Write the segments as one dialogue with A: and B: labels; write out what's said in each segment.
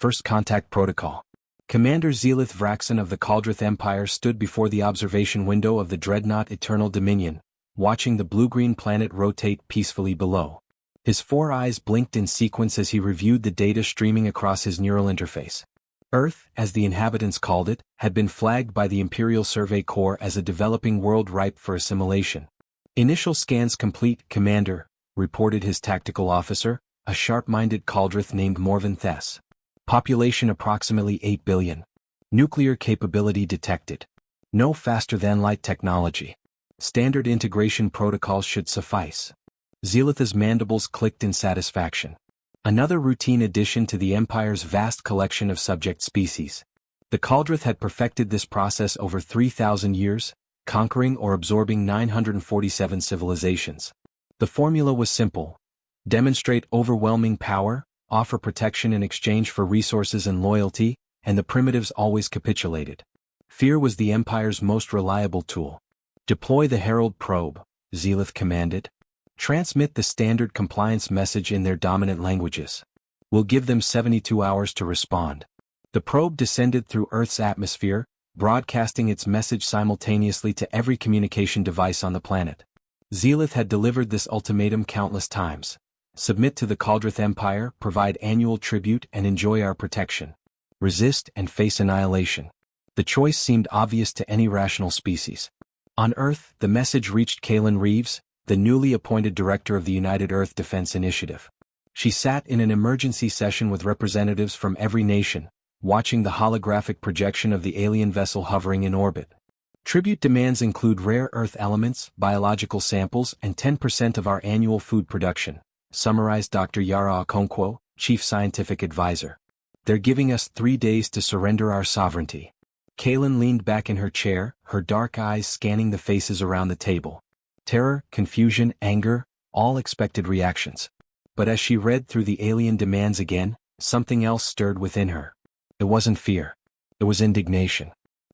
A: First Contact Protocol. Commander Zelith Vraxon of the Caldrith Empire stood before the observation window of the dreadnought Eternal Dominion, watching the blue-green planet rotate peacefully below. His 4 eyes blinked in sequence as he reviewed the data streaming across his neural interface. Earth, as the inhabitants called it, had been flagged by the Imperial Survey Corps as a developing world ripe for assimilation. Initial scans complete, Commander, reported his tactical officer, a sharp-minded Caldrith named Morven Thess. Population approximately 8 billion. Nuclear capability detected. No faster-than-light technology. Standard integration protocols should suffice. Zelith's mandibles clicked in satisfaction. Another routine addition to the Empire's vast collection of subject species. The Caldrith had perfected this process over 3,000 years, conquering or absorbing 947 civilizations. The formula was simple. Demonstrate overwhelming power, offer protection in exchange for resources and loyalty, and the primitives always capitulated. Fear was the Empire's most reliable tool. Deploy the Herald probe, Zelith commanded. Transmit the standard compliance message in their dominant languages. We'll give them 72 hours to respond. The probe descended through Earth's atmosphere, broadcasting its message simultaneously to every communication device on the planet. Zelith had delivered this ultimatum countless times. Submit to the Caldrith Empire, provide annual tribute, and enjoy our protection. Resist and face annihilation. The choice seemed obvious to any rational species. On Earth, the message reached Kaylin Reeves, the newly appointed director of the United Earth Defense Initiative. She sat in an emergency session with representatives from every nation, watching the holographic projection of the alien vessel hovering in orbit. Tribute demands include rare earth elements, biological samples, and 10% of our annual food production, summarized Dr. Yara Okonkwo, chief scientific advisor. They're giving us 3 days to surrender our sovereignty. Kaylin leaned back in her chair, her dark eyes scanning the faces around the table. Terror, confusion, anger, all expected reactions. But as she read through the alien demands again, something else stirred within her. It wasn't fear. It was indignation.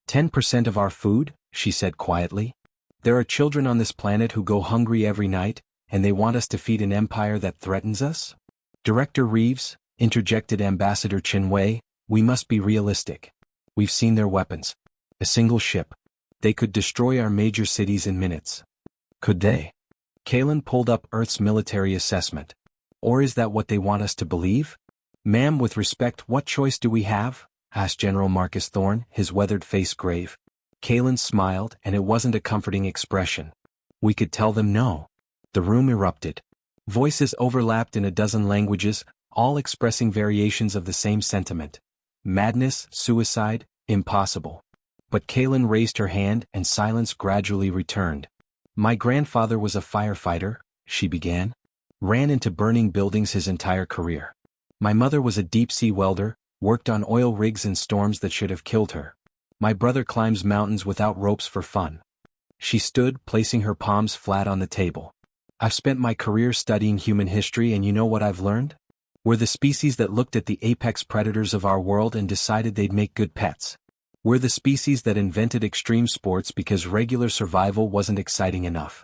A: 10% of our food, she said quietly. There are children on this planet who go hungry every night, and they want us to feed an empire that threatens us? Director Reeves, interjected Ambassador Chinwei, we must be realistic. We've seen their weapons. A single ship. They could destroy our major cities in minutes. Could they? Kaylin pulled up Earth's military assessment. Or is that what they want us to believe? Ma'am, with respect, what choice do we have? Asked General Marcus Thorne, his weathered face grave. Kaylin smiled, and it wasn't a comforting expression. We could tell them no. The room erupted. Voices overlapped in a dozen languages, all expressing variations of the same sentiment. Madness, suicide, impossible. But Kaylin raised her hand, and silence gradually returned. My grandfather was a firefighter, she began. Ran into burning buildings his entire career. My mother was a deep-sea welder, worked on oil rigs in storms that should have killed her. My brother climbs mountains without ropes for fun. She stood, placing her palms flat on the table. I've spent my career studying human history, and you know what I've learned? We're the species that looked at the apex predators of our world and decided they'd make good pets. We're the species that invented extreme sports because regular survival wasn't exciting enough.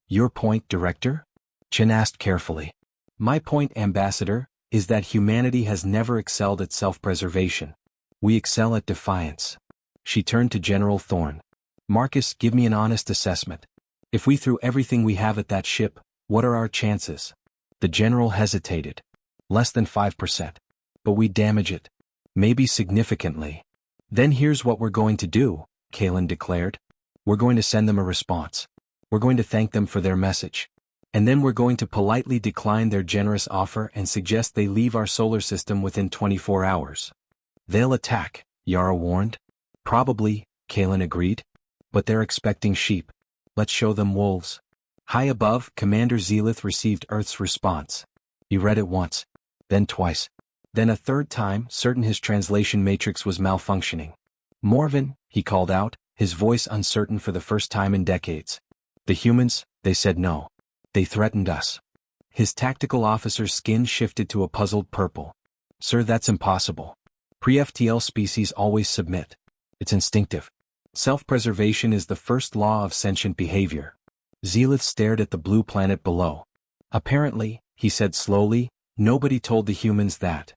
A: Your point, Director? Chen asked carefully. My point, Ambassador, is that humanity has never excelled at self-preservation. We excel at defiance. She turned to General Thorne. Marcus, give me an honest assessment. If we threw everything we have at that ship, what are our chances? The general hesitated. Less than 5%. But we damage it. Maybe significantly. Then here's what we're going to do, Kaylin declared. We're going to send them a response. We're going to thank them for their message. And then we're going to politely decline their generous offer and suggest they leave our solar system within 24 hours. They'll attack, Yara warned. Probably, Kaylin agreed. But they're expecting sheep. Let's show them wolves. High above, Commander Zelith received Earth's response. He read it once. Then twice. Then a third time, certain his translation matrix was malfunctioning. Morven, he called out, his voice uncertain for the first time in decades. The humans, they said no. They threatened us. His tactical officer's skin shifted to a puzzled purple. Sir, that's impossible. Pre-FTL species always submit. It's instinctive. Self-preservation is the first law of sentient behavior. Zelith stared at the blue planet below. Apparently, he said slowly, nobody told the humans that.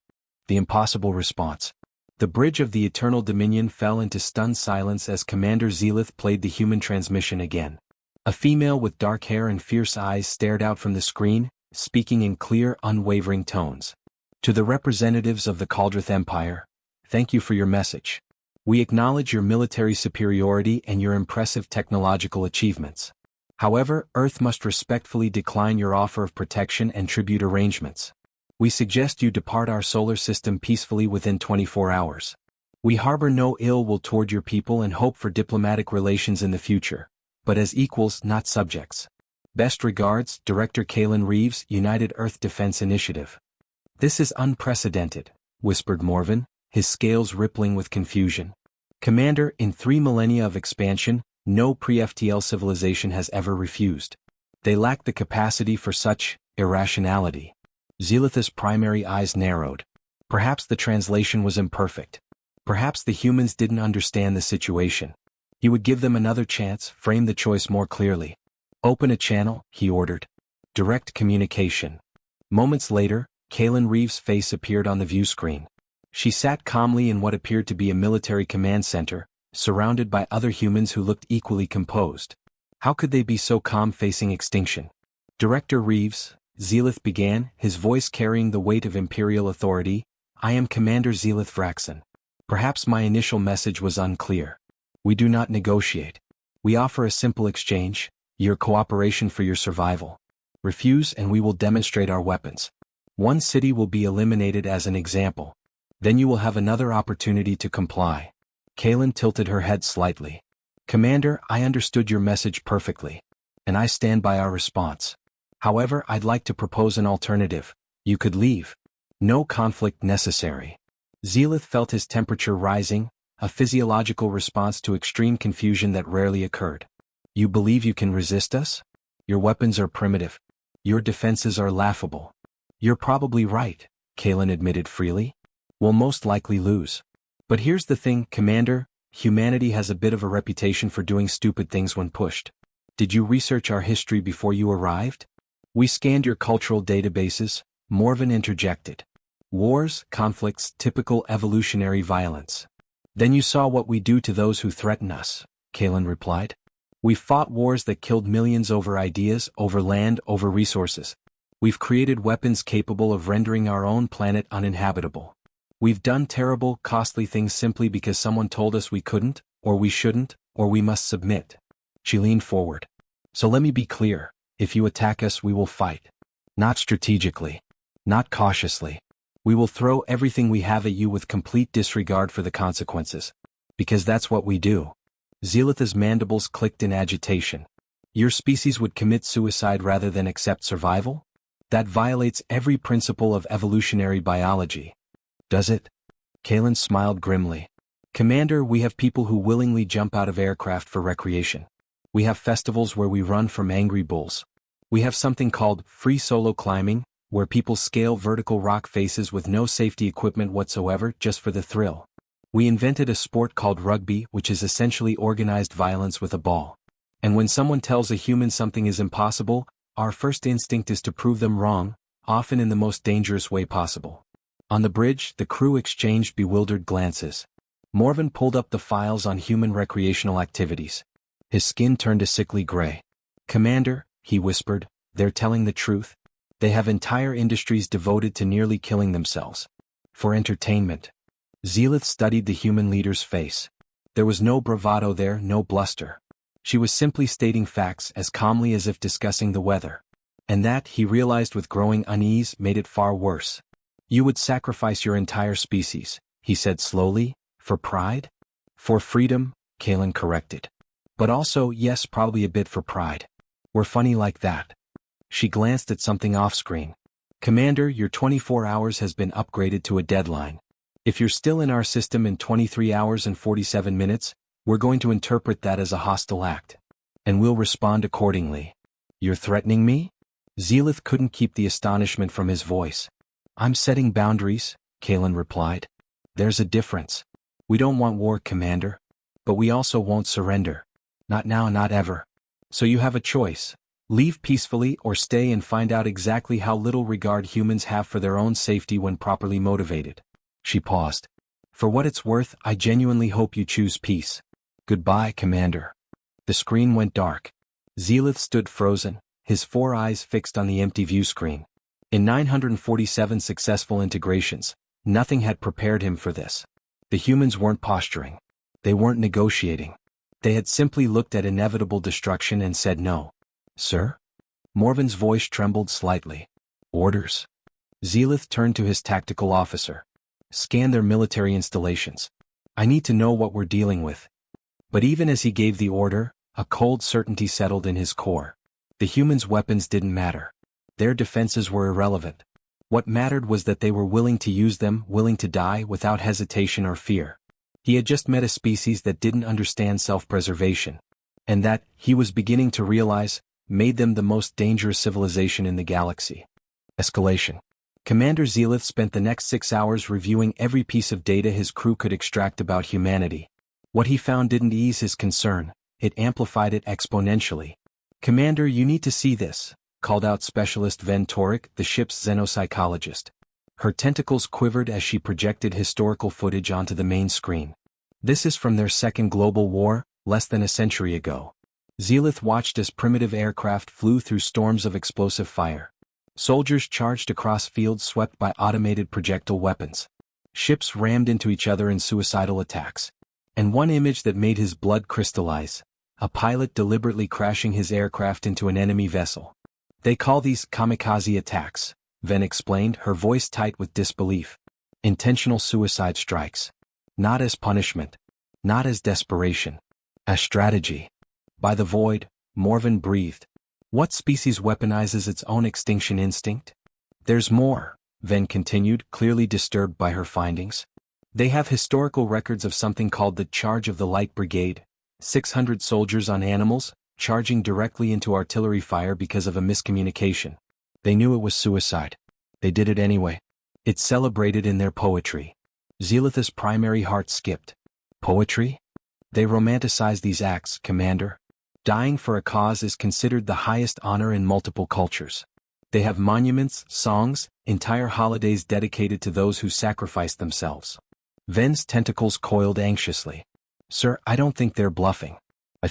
A: The impossible response. The bridge of the Eternal Dominion fell into stunned silence as Commander Zealith played the human transmission again. A female with dark hair and fierce eyes stared out from the screen, speaking in clear, unwavering tones. To the representatives of the Caldrith Empire, thank you for your message. We acknowledge your military superiority and your impressive technological achievements. However, Earth must respectfully decline your offer of protection and tribute arrangements. We suggest you depart our solar system peacefully within 24 hours. We harbor no ill will toward your people and hope for diplomatic relations in the future, but as equals, not subjects. Best regards, Director Kalen Reeves, United Earth Defense Initiative. This is unprecedented, whispered Morven, his scales rippling with confusion. Commander, in 3 millennia of expansion, no pre-FTL civilization has ever refused. They lack the capacity for such irrationality. Zealith's primary eyes narrowed. Perhaps the translation was imperfect. Perhaps the humans didn't understand the situation. He would give them another chance, frame the choice more clearly. Open a channel, he ordered. Direct communication. Moments later, Kalen Reeves' face appeared on the view screen. She sat calmly in what appeared to be a military command center, surrounded by other humans who looked equally composed. How could they be so calm facing extinction? Director Reeves, Zealith began, his voice carrying the weight of imperial authority. I am Commander Zealith Vraxon. Perhaps my initial message was unclear. We do not negotiate. We offer a simple exchange, your cooperation for your survival. Refuse and we will demonstrate our weapons. One city will be eliminated as an example. Then you will have another opportunity to comply. Kalen tilted her head slightly. Commander, I understood your message perfectly. And I stand by our response. However, I'd like to propose an alternative. You could leave. No conflict necessary. Zealith felt his temperature rising, a physiological response to extreme confusion that rarely occurred. You believe you can resist us? Your weapons are primitive. Your defenses are laughable. You're probably right, Kalen admitted freely. We'll most likely lose. But here's the thing, Commander, humanity has a bit of a reputation for doing stupid things when pushed. Did you research our history before you arrived? We scanned your cultural databases, Morven interjected. Wars, conflicts, typical evolutionary violence. Then you saw what we do to those who threaten us, Kalen replied. We've fought wars that killed millions over ideas, over land, over resources. We've created weapons capable of rendering our own planet uninhabitable. We've done terrible, costly things simply because someone told us we couldn't, or we shouldn't, or we must submit. She leaned forward. So let me be clear. If you attack us, we will fight. Not strategically. Not cautiously. We will throw everything we have at you with complete disregard for the consequences. Because that's what we do. Zealith's mandibles clicked in agitation. Your species would commit suicide rather than accept survival? That violates every principle of evolutionary biology. Does it? Kalen smiled grimly. Commander, we have people who willingly jump out of aircraft for recreation. We have festivals where we run from angry bulls. We have something called free solo climbing, where people scale vertical rock faces with no safety equipment whatsoever just for the thrill. We invented a sport called rugby, which is essentially organized violence with a ball. And when someone tells a human something is impossible, our first instinct is to prove them wrong, often in the most dangerous way possible. On the bridge, the crew exchanged bewildered glances. Morven pulled up the files on human recreational activities. His skin turned a sickly gray. Commander, he whispered, they're telling the truth. They have entire industries devoted to nearly killing themselves. For entertainment. Zealith studied the human leader's face. There was no bravado there, no bluster. She was simply stating facts as calmly as if discussing the weather. And that, he realized with growing unease, made it far worse. You would sacrifice your entire species, he said slowly, for pride? For freedom, Kalen corrected. But also, yes, probably a bit for pride. We're funny like that. She glanced at something off-screen. Commander, your 24 hours has been upgraded to a deadline. If you're still in our system in 23 hours and 47 minutes, we're going to interpret that as a hostile act. And we'll respond accordingly. You're threatening me? Zealith couldn't keep the astonishment from his voice. I'm setting boundaries, Kalen replied. There's a difference. We don't want war, Commander. But we also won't surrender. Not now, not ever. So you have a choice. Leave peacefully or stay and find out exactly how little regard humans have for their own safety when properly motivated. She paused. For what it's worth, I genuinely hope you choose peace. Goodbye, Commander. The screen went dark. Zealith stood frozen, his 4 eyes fixed on the empty view screen. In 947 successful integrations, nothing had prepared him for this. The humans weren't posturing. They weren't negotiating. They had simply looked at inevitable destruction and said no. Sir? Morven's voice trembled slightly. Orders. Zealith turned to his tactical officer. Scan their military installations. I need to know what we're dealing with. But even as he gave the order, a cold certainty settled in his core. The humans' weapons didn't matter. Their defenses were irrelevant. What mattered was that they were willing to use them, willing to die without hesitation or fear. He had just met a species that didn't understand self-preservation. And that, he was beginning to realize, made them the most dangerous civilization in the galaxy. Escalation. Commander Zealith spent the next 6 hours reviewing every piece of data his crew could extract about humanity. What he found didn't ease his concern, it amplified it exponentially. Commander, you need to see this, called out Specialist Ven Torek, the ship's xenopsychologist. Her tentacles quivered as she projected historical footage onto the main screen. This is from their second global war, less than a century ago. Zealith watched as primitive aircraft flew through storms of explosive fire. Soldiers charged across fields swept by automated projectile weapons. Ships rammed into each other in suicidal attacks. And one image that made his blood crystallize: a pilot deliberately crashing his aircraft into an enemy vessel. They call these kamikaze attacks, Ven explained, her voice tight with disbelief. Intentional suicide strikes. Not as punishment. Not as desperation. As strategy. By the void, Morven breathed. What species weaponizes its own extinction instinct? There's more, Ven continued, clearly disturbed by her findings. They have historical records of something called the Charge of the Light Brigade, 600 soldiers on animals, charging directly into artillery fire because of a miscommunication. They knew it was suicide. They did it anyway. It's celebrated in their poetry. Zealith's primary heart skipped. Poetry? They romanticize these acts, Commander. Dying for a cause is considered the highest honor in multiple cultures. They have monuments, songs, entire holidays dedicated to those who sacrifice themselves. Ven's tentacles coiled anxiously. Sir, I don't think they're bluffing. I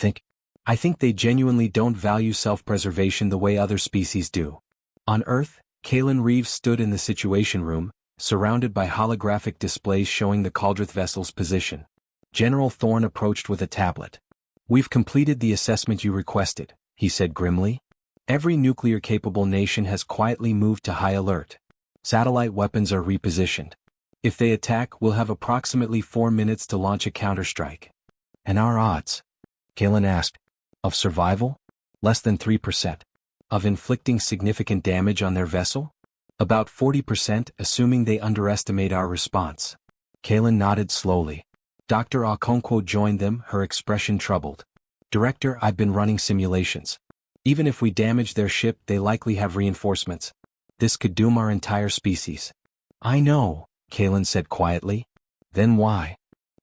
A: think they genuinely don't value self-preservation the way other species do. On Earth, Kalen Reeves stood in the Situation Room, surrounded by holographic displays showing the Caldrith vessel's position. General Thorne approached with a tablet. We've completed the assessment you requested, he said grimly. Every nuclear-capable nation has quietly moved to high alert. Satellite weapons are repositioned. If they attack, we'll have approximately 4 minutes to launch a counterstrike. And our odds? Kalen asked. Of survival? Less than 3%. Of inflicting significant damage on their vessel? About 40%, assuming they underestimate our response. Kalen nodded slowly. Dr. Okonkwo joined them, her expression troubled. Director, I've been running simulations. Even if we damage their ship, they likely have reinforcements. This could doom our entire species. I know, Kalen said quietly. Then why?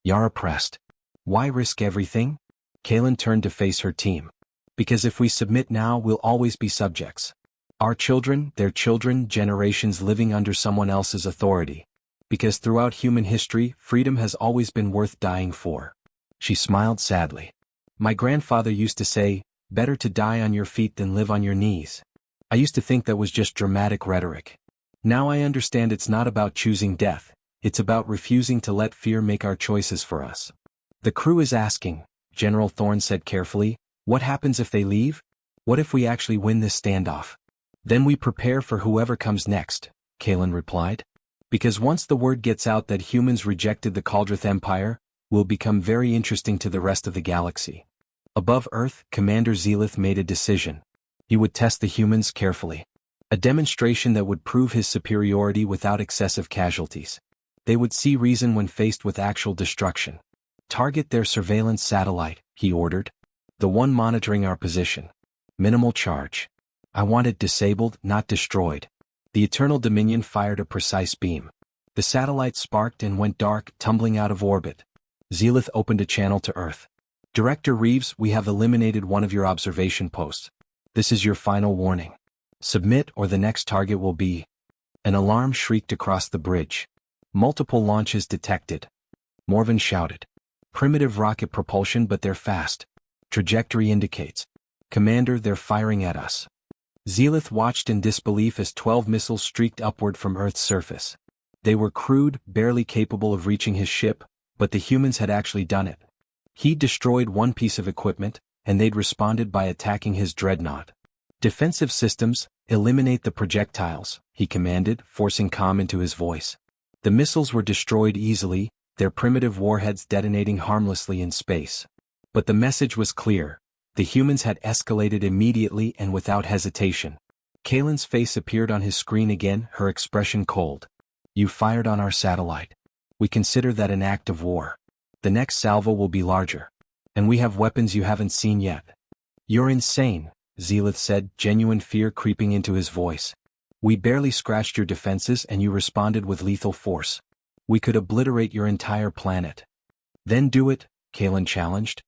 A: Yara pressed. Why risk everything? Kalen turned to face her team. Because if we submit now, we'll always be subjects. Our children, their children, generations living under someone else's authority. Because throughout human history, freedom has always been worth dying for. She smiled sadly. My grandfather used to say, better to die on your feet than live on your knees. I used to think that was just dramatic rhetoric. Now I understand it's not about choosing death, it's about refusing to let fear make our choices for us. The crew is asking, General Thorne said carefully, what happens if they leave? What if we actually win this standoff? Then we prepare for whoever comes next, Kalen replied. Because once the word gets out that humans rejected the Caldrith Empire, we'll become very interesting to the rest of the galaxy. Above Earth, Commander Zealith made a decision. He would test the humans carefully. A demonstration that would prove his superiority without excessive casualties. They would see reason when faced with actual destruction. Target their surveillance satellite, he ordered. The one monitoring our position. Minimal charge. I want it disabled, not destroyed. The Eternal Dominion fired a precise beam. The satellite sparked and went dark, tumbling out of orbit. Zealith opened a channel to Earth. Director Reeves, we have eliminated one of your observation posts. This is your final warning. Submit or the next target will be... An alarm shrieked across the bridge. Multiple launches detected. Morven shouted. Primitive rocket propulsion, but they're fast. Trajectory indicates. Commander, they're firing at us. Zealith watched in disbelief as 12 missiles streaked upward from Earth's surface. They were crude, barely capable of reaching his ship, but the humans had actually done it. He'd destroyed one piece of equipment, and they'd responded by attacking his dreadnought. Defensive systems, eliminate the projectiles, he commanded, forcing calm into his voice. The missiles were destroyed easily, their primitive warheads detonating harmlessly in space. But the message was clear. The humans had escalated immediately and without hesitation. Kalen's face appeared on his screen again, her expression cold. You fired on our satellite. We consider that an act of war. The next salvo will be larger. And we have weapons you haven't seen yet. You're insane, Zealith said, genuine fear creeping into his voice. We barely scratched your defenses and you responded with lethal force. We could obliterate your entire planet. Then do it, Kalen challenged.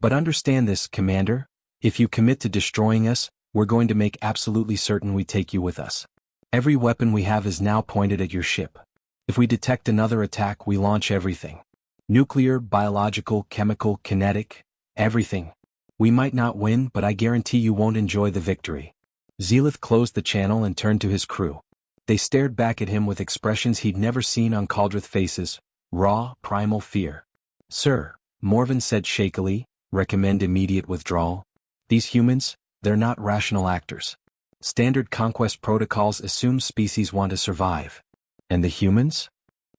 A: But understand this, Commander. If you commit to destroying us, we're going to make absolutely certain we take you with us. Every weapon we have is now pointed at your ship. If we detect another attack, we launch everything. Nuclear, biological, chemical, kinetic, everything. We might not win, but I guarantee you won't enjoy the victory. Zealith closed the channel and turned to his crew. They stared back at him with expressions he'd never seen on Caldrith faces, raw, primal fear. Sir, Morven said shakily, recommend immediate withdrawal. These humans, they're not rational actors. Standard conquest protocols assume species want to survive. And the humans?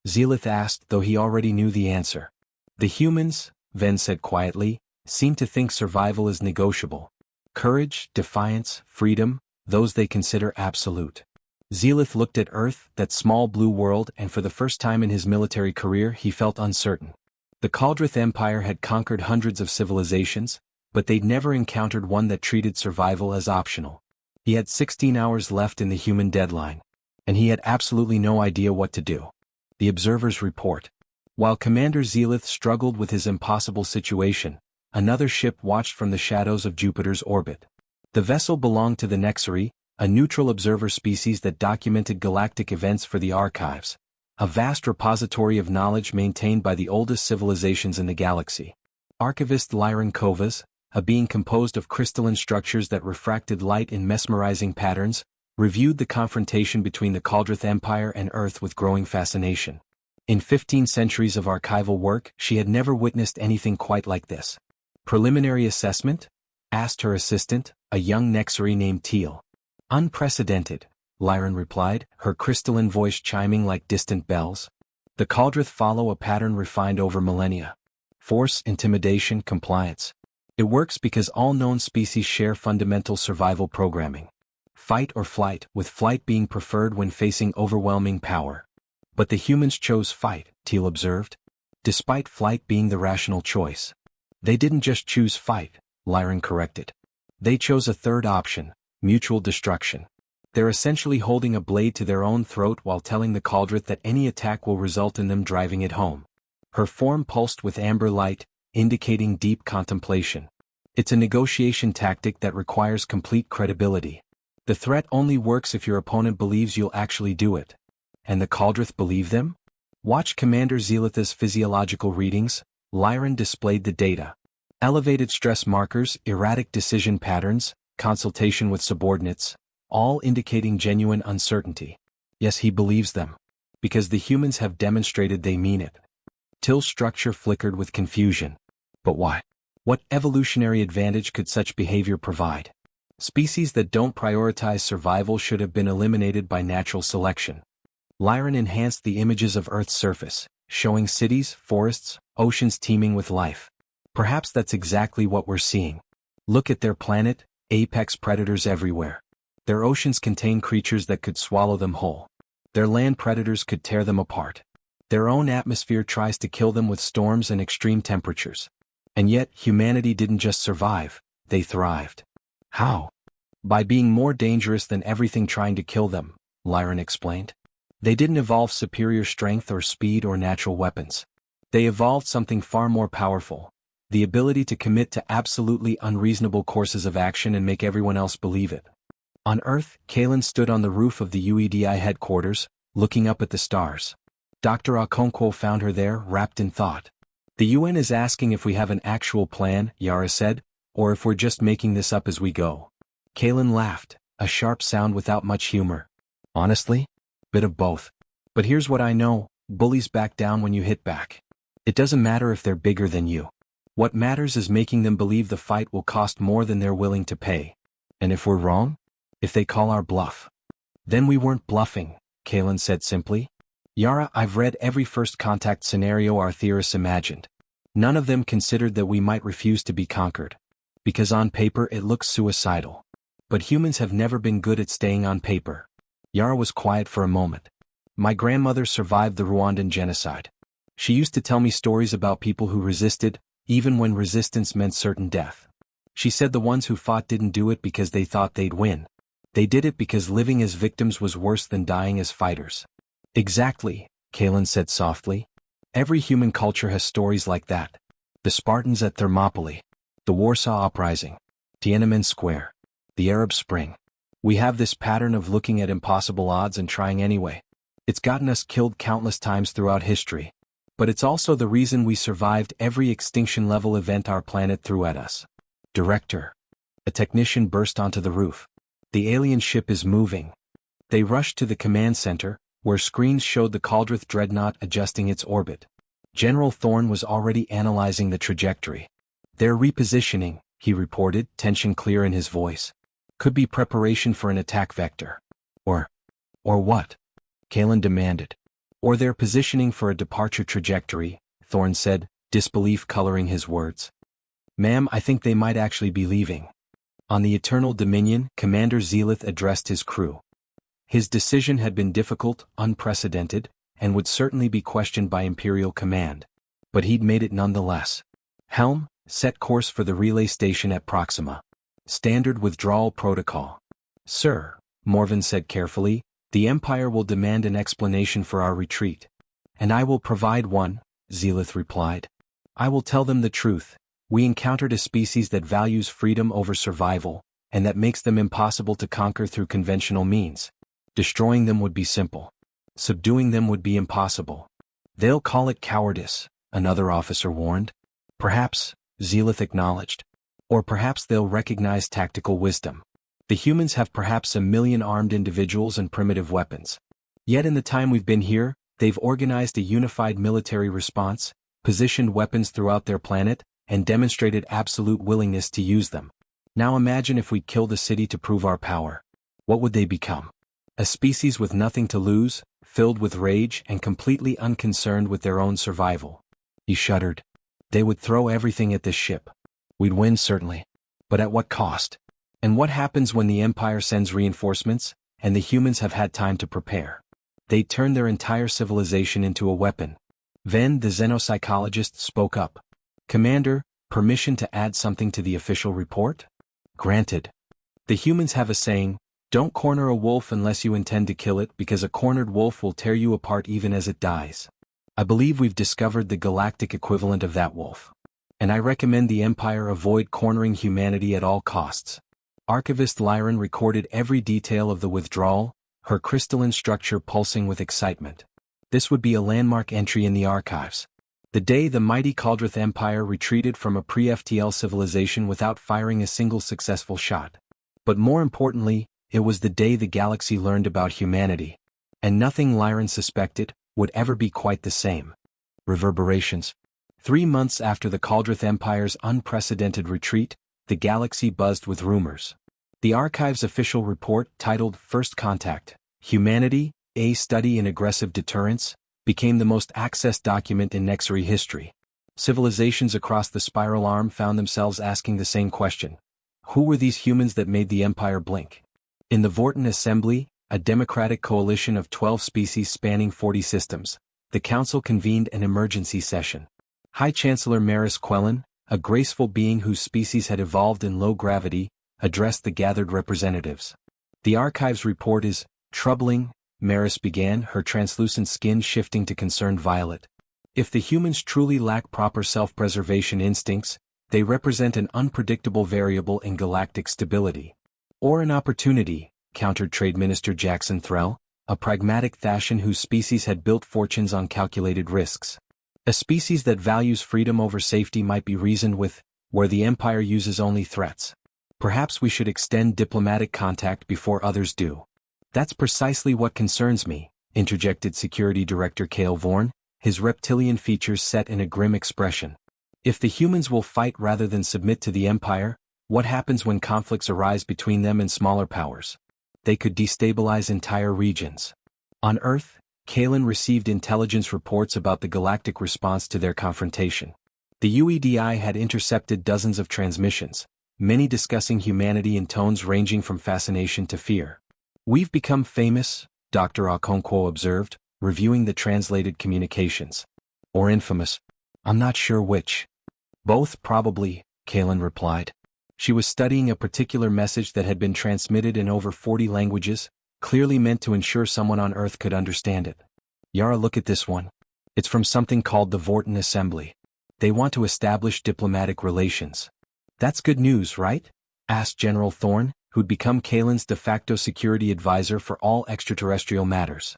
A: Zealith asked, though he already knew the answer. The humans, Ven said quietly, seem to think survival is negotiable. Courage, defiance, freedom, those they consider absolute. Zealith looked at Earth, that small blue world, and for the first time in his military career he felt uncertain. The Caldrith Empire had conquered hundreds of civilizations, but they'd never encountered one that treated survival as optional. He had 16 hours left in the human deadline, and he had absolutely no idea what to do. The observers report. While Commander Zealith struggled with his impossible situation, another ship watched from the shadows of Jupiter's orbit. The vessel belonged to the Nexari, a neutral observer species that documented galactic events for the archives, a vast repository of knowledge maintained by the oldest civilizations in the galaxy. Archivist Lyran Kovas, a being composed of crystalline structures that refracted light in mesmerizing patterns, reviewed the confrontation between the Caldrith Empire and Earth with growing fascination. In 15 centuries of archival work, she had never witnessed anything quite like this. Preliminary assessment? Asked her assistant, a young Nexari named Teal. Unprecedented, Lyran replied, her crystalline voice chiming like distant bells. The Caldrith follow a pattern refined over millennia. Force, intimidation, compliance. It works because all known species share fundamental survival programming. Fight or flight, with flight being preferred when facing overwhelming power. But the humans chose fight, Teal observed. Despite flight being the rational choice. They didn't just choose fight, Lyran corrected. They chose a third option, mutual destruction. They're essentially holding a blade to their own throat while telling the Caldrith that any attack will result in them driving it home. Her form pulsed with amber light, indicating deep contemplation. It's a negotiation tactic that requires complete credibility. The threat only works if your opponent believes you'll actually do it. And the Caldrith believe them? Watch Commander Zealith's physiological readings. Lyran displayed the data. Elevated stress markers, erratic decision patterns, consultation with subordinates, all indicating genuine uncertainty. Yes, he believes them. Because the humans have demonstrated they mean it. Till's structure flickered with confusion. But why? What evolutionary advantage could such behavior provide? Species that don't prioritize survival should have been eliminated by natural selection. Lyran enhanced the images of Earth's surface, showing cities, forests, oceans teeming with life. Perhaps that's exactly what we're seeing. Look at their planet, apex predators everywhere. Their oceans contain creatures that could swallow them whole. Their land predators could tear them apart. Their own atmosphere tries to kill them with storms and extreme temperatures. And yet, humanity didn't just survive, they thrived. How? By being more dangerous than everything trying to kill them, Lyran explained. They didn't evolve superior strength or speed or natural weapons. They evolved something far more powerful. The ability to commit to absolutely unreasonable courses of action and make everyone else believe it. On Earth, Kalen stood on the roof of the UEDI headquarters, looking up at the stars. Dr. Okonkwo found her there, wrapped in thought. The UN is asking if we have an actual plan, Yara said, or if we're just making this up as we go. Kalen laughed, a sharp sound without much humor. Honestly? Bit of both. But here's what I know, bullies back down when you hit back. It doesn't matter if they're bigger than you. What matters is making them believe the fight will cost more than they're willing to pay. And if we're wrong? If they call our bluff? Then we weren't bluffing, Kalen said simply. Yara, I've read every first contact scenario our theorists imagined. None of them considered that we might refuse to be conquered. Because on paper it looks suicidal. But humans have never been good at staying on paper. Yara was quiet for a moment. My grandmother survived the Rwandan genocide. She used to tell me stories about people who resisted, even when resistance meant certain death. She said the ones who fought didn't do it because they thought they'd win. They did it because living as victims was worse than dying as fighters. Exactly, Kalen said softly. Every human culture has stories like that. The Spartans at Thermopylae. The Warsaw Uprising. Tiananmen Square. The Arab Spring. We have this pattern of looking at impossible odds and trying anyway. It's gotten us killed countless times throughout history. But it's also the reason we survived every extinction-level event our planet threw at us. Director. A technician burst onto the roof. The alien ship is moving. They rushed to the command center, where screens showed the Caldrith dreadnought adjusting its orbit. General Thorne was already analyzing the trajectory. They're repositioning, he reported, tension clear in his voice. Could be preparation for an attack vector. Or what? Kalen demanded. Or they're positioning for a departure trajectory, Thorne said, disbelief coloring his words. Ma'am, I think they might actually be leaving. On the Eternal Dominion, Commander Zelith addressed his crew. His decision had been difficult, unprecedented, and would certainly be questioned by Imperial Command. But he'd made it nonetheless. Helm, set course for the relay station at Proxima. Standard withdrawal protocol. Sir, Morven said carefully, the Empire will demand an explanation for our retreat. And I will provide one, Zelith replied. I will tell them the truth. We encountered a species that values freedom over survival, and that makes them impossible to conquer through conventional means. Destroying them would be simple. Subduing them would be impossible. They'll call it cowardice, another officer warned. Perhaps, Zelith acknowledged. Or perhaps they'll recognize tactical wisdom. The humans have perhaps 1 million armed individuals and primitive weapons. Yet in the time we've been here, they've organized a unified military response, positioned weapons throughout their planet, and demonstrated absolute willingness to use them. Now imagine if we kill the city to prove our power. What would they become? A species with nothing to lose, filled with rage and completely unconcerned with their own survival. He shuddered. They would throw everything at this ship. We'd win certainly. But at what cost? And what happens when the Empire sends reinforcements, and the humans have had time to prepare? They'd turn their entire civilization into a weapon. Then the xenopsychologist spoke up. Commander, permission to add something to the official report? Granted. The humans have a saying, don't corner a wolf unless you intend to kill it because a cornered wolf will tear you apart even as it dies. I believe we've discovered the galactic equivalent of that wolf. And I recommend the Empire avoid cornering humanity at all costs. Archivist Lyran recorded every detail of the withdrawal, her crystalline structure pulsing with excitement. This would be a landmark entry in the archives. The day the mighty Caldrith Empire retreated from a pre-FTL civilization without firing a single successful shot. But more importantly, it was the day the galaxy learned about humanity. And nothing Lyran suspected would ever be quite the same. Reverberations. 3 months after the Caldrith Empire's unprecedented retreat, the galaxy buzzed with rumors. The archive's official report, titled First Contact, Humanity, A Study in Aggressive Deterrence, became the most accessed document in Nexary history. Civilizations across the spiral arm found themselves asking the same question. Who were these humans that made the Empire blink? In the Vorten Assembly, a democratic coalition of 12 species spanning 40 systems, the Council convened an emergency session. High Chancellor Maris Quellen, a graceful being whose species had evolved in low gravity, addressed the gathered representatives. The archive's report is troubling, Maris began, her translucent skin shifting to concerned violet. If the humans truly lack proper self-preservation instincts, they represent an unpredictable variable in galactic stability. Or an opportunity, countered Trade Minister Jackson Threll, a pragmatic Thascian whose species had built fortunes on calculated risks. A species that values freedom over safety might be reasoned with, where the Empire uses only threats. Perhaps we should extend diplomatic contact before others do. That's precisely what concerns me, interjected Security Director Cale Vorn, his reptilian features set in a grim expression. If the humans will fight rather than submit to the Empire, what happens when conflicts arise between them and smaller powers? They could destabilize entire regions. On Earth, Kalen received intelligence reports about the galactic response to their confrontation. The UEDI had intercepted dozens of transmissions, many discussing humanity in tones ranging from fascination to fear. We've become famous, Dr. Okonkwo observed, reviewing the translated communications. Or infamous. I'm not sure which. Both, probably, Kalen replied. She was studying a particular message that had been transmitted in over 40 languages, clearly meant to ensure someone on Earth could understand it. Yara, look at this one. It's from something called the Vorten Assembly. They want to establish diplomatic relations. That's good news, right? Asked General Thorne, who'd become Kalen's de facto security advisor for all extraterrestrial matters.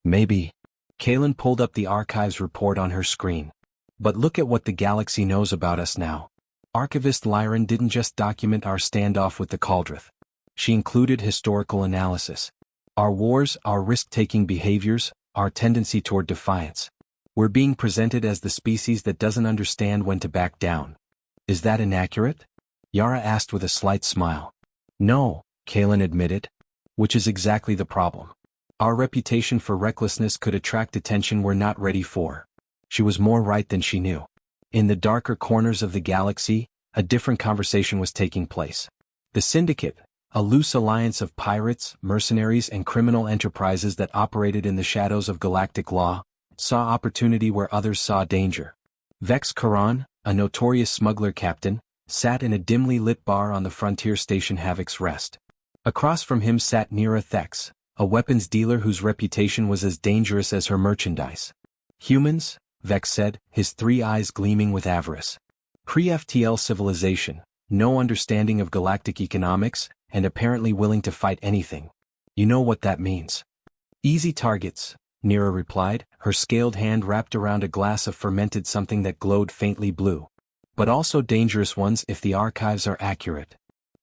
A: Maybe. Kalen pulled up the archives report on her screen. But look at what the galaxy knows about us now. Archivist Lyran didn't just document our standoff with the Cauldron. She included historical analysis. Our wars, our risk-taking behaviors, our tendency toward defiance. We're being presented as the species that doesn't understand when to back down. Is that inaccurate? Yara asked with a slight smile. No, Kalen admitted. Which is exactly the problem. Our reputation for recklessness could attract attention we're not ready for. She was more right than she knew. In the darker corners of the galaxy, a different conversation was taking place. The Syndicate, a loose alliance of pirates, mercenaries and criminal enterprises that operated in the shadows of galactic law, saw opportunity where others saw danger. Vex Karan, a notorious smuggler captain, sat in a dimly lit bar on the frontier station Havoc's Rest. Across from him sat Nira Thex, a weapons dealer whose reputation was as dangerous as her merchandise. Humans, Vex said, his three eyes gleaming with avarice. Pre-FTL civilization, no understanding of galactic economics, and apparently willing to fight anything. You know what that means. Easy targets, Nira replied, her scaled hand wrapped around a glass of fermented something that glowed faintly blue. But also dangerous ones if the archives are accurate.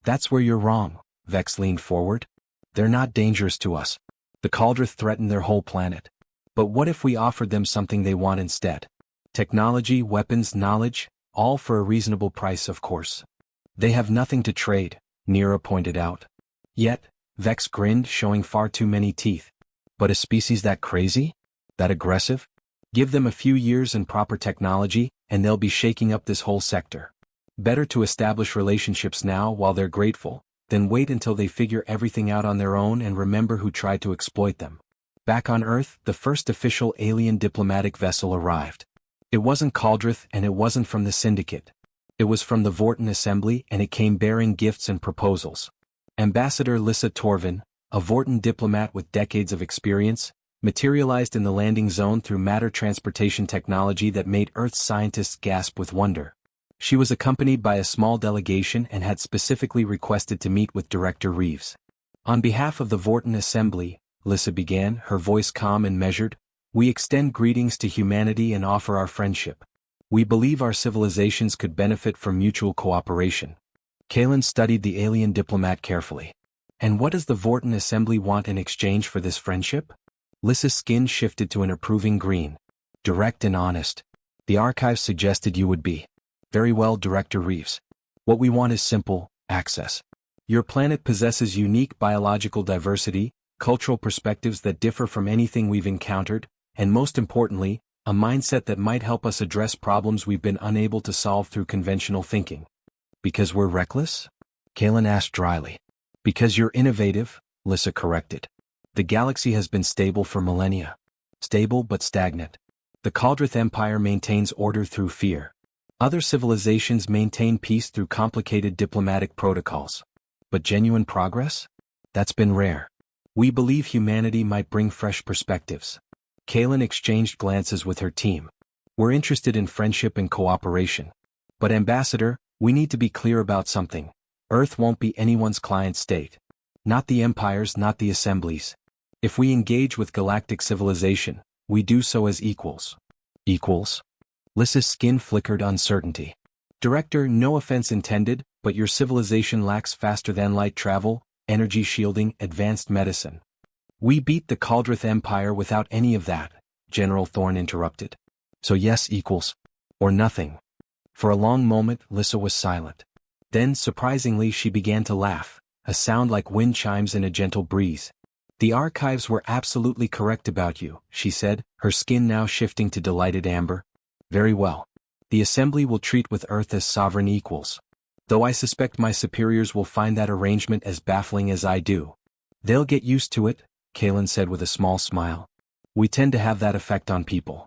A: That's where you're wrong, Vex leaned forward. They're not dangerous to us. The Cauldron threaten their whole planet. But what if we offered them something they want instead? Technology, weapons, knowledge, all for a reasonable price, of course. They have nothing to trade, Nira pointed out. Yet, Vex grinned, showing far too many teeth. But a species that crazy? That aggressive? Give them a few years and proper technology, and they'll be shaking up this whole sector. Better to establish relationships now while they're grateful, than wait until they figure everything out on their own and remember who tried to exploit them. Back on Earth, the first official alien diplomatic vessel arrived. It wasn't Cauldron and it wasn't from the Syndicate. It was from the Vorten Assembly and it came bearing gifts and proposals. Ambassador Lissa Torvin, a Vorten diplomat with decades of experience, materialized in the landing zone through matter transportation technology that made Earth's scientists gasp with wonder. She was accompanied by a small delegation and had specifically requested to meet with Director Reeves. On behalf of the Vorten Assembly, Lissa began, her voice calm and measured, we extend greetings to humanity and offer our friendship. We believe our civilizations could benefit from mutual cooperation. Kalen studied the alien diplomat carefully. And what does the Vorten Assembly want in exchange for this friendship? Lissa's skin shifted to an approving green. Direct and honest. The archives suggested you would be. Very well, Director Reeves. What we want is simple, access. Your planet possesses unique biological diversity, cultural perspectives that differ from anything we've encountered, and most importantly, a mindset that might help us address problems we've been unable to solve through conventional thinking. Because we're reckless? Kalen asked dryly. Because you're innovative, Lissa corrected. The galaxy has been stable for millennia. Stable but stagnant. The Cauldron Empire maintains order through fear. Other civilizations maintain peace through complicated diplomatic protocols. But genuine progress? That's been rare. We believe humanity might bring fresh perspectives. Kalen exchanged glances with her team. We're interested in friendship and cooperation. But Ambassador, we need to be clear about something. Earth won't be anyone's client state. Not the empires, not the assemblies. If we engage with galactic civilization, we do so as equals. Equals? Lissa's skin flickered uncertainty. Director, no offense intended, but your civilization lacks faster-than-light travel, energy shielding, advanced medicine. We beat the Caldrith Empire without any of that, General Thorne interrupted. So yes equals. Or nothing. For a long moment, Lissa was silent. Then, surprisingly, she began to laugh, a sound like wind chimes in a gentle breeze. The archives were absolutely correct about you, she said, her skin now shifting to delighted amber. Very well. The Assembly will treat with Earth as sovereign equals. Though I suspect my superiors will find that arrangement as baffling as I do. They'll get used to it, Kalen said with a small smile. We tend to have that effect on people.